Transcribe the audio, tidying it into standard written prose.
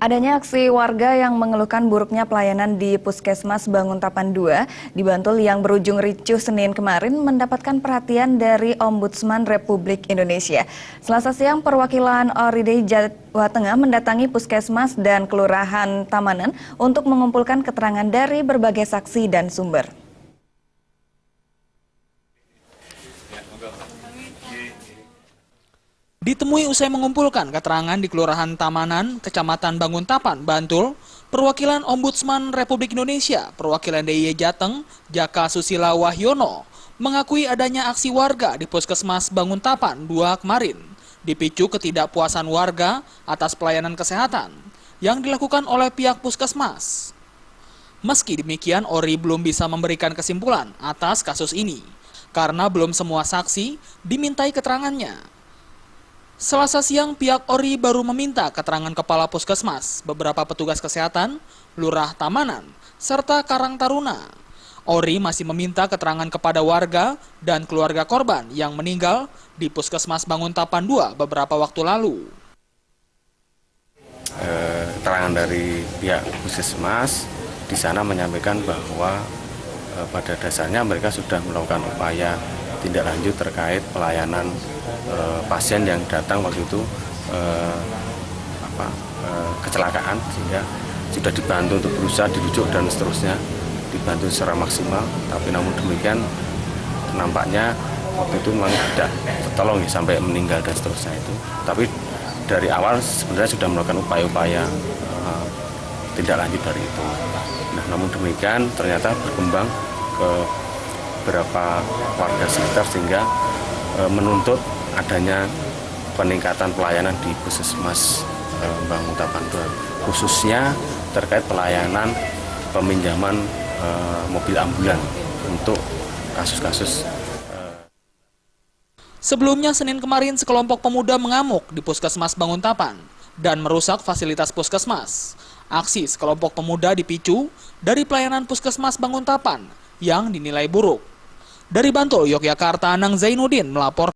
Adanya aksi warga yang mengeluhkan buruknya pelayanan di Puskesmas Banguntapan II di Bantul yang berujung ricuh Senin kemarin mendapatkan perhatian dari Ombudsman Republik Indonesia. Selasa siang, perwakilan ORI Jawa Tengah mendatangi Puskesmas dan Kelurahan Tamanan untuk mengumpulkan keterangan dari berbagai saksi dan sumber. Ditemui usai mengumpulkan keterangan di Kelurahan Tamanan, Kecamatan Banguntapan, Bantul, perwakilan Ombudsman Republik Indonesia, perwakilan DIY Jateng, Jaka Susila Wahyono, mengakui adanya aksi warga di Puskesmas Banguntapan 2 kemarin, dipicu ketidakpuasan warga atas pelayanan kesehatan yang dilakukan oleh pihak Puskesmas. Meski demikian, ORI belum bisa memberikan kesimpulan atas kasus ini, karena belum semua saksi dimintai keterangannya. Selasa siang, pihak ORI baru meminta keterangan Kepala Puskesmas, beberapa petugas kesehatan, Lurah Tamanan, serta Karang Taruna. ORI masih meminta keterangan kepada warga dan keluarga korban yang meninggal di Puskesmas Banguntapan II beberapa waktu lalu. Keterangan dari pihak Puskesmas di sana menyampaikan bahwa pada dasarnya mereka sudah melakukan upaya tindak lanjut terkait pelayanan pasien yang datang waktu itu kecelakaan, sehingga sudah dibantu untuk berusaha dirujuk dan seterusnya, dibantu secara maksimal. Tapi namun demikian nampaknya waktu itu memang tidak tertolong ya, sampai meninggal dan seterusnya itu. Tapi dari awal sebenarnya sudah melakukan upaya-upaya tindak lanjut dari itu. Nah, namun demikian ternyata berkembang ke beberapa warga sekitar sehingga menuntut adanya peningkatan pelayanan di Puskesmas Banguntapan II, khususnya terkait pelayanan peminjaman mobil ambulan untuk kasus-kasus. Sebelumnya Senin kemarin sekelompok pemuda mengamuk di Puskesmas Banguntapan dan merusak fasilitas Puskesmas. Aksi sekelompok pemuda dipicu dari pelayanan Puskesmas Banguntapan yang dinilai buruk. Dari Bantul, Yogyakarta, Anang Zainuddin melapor.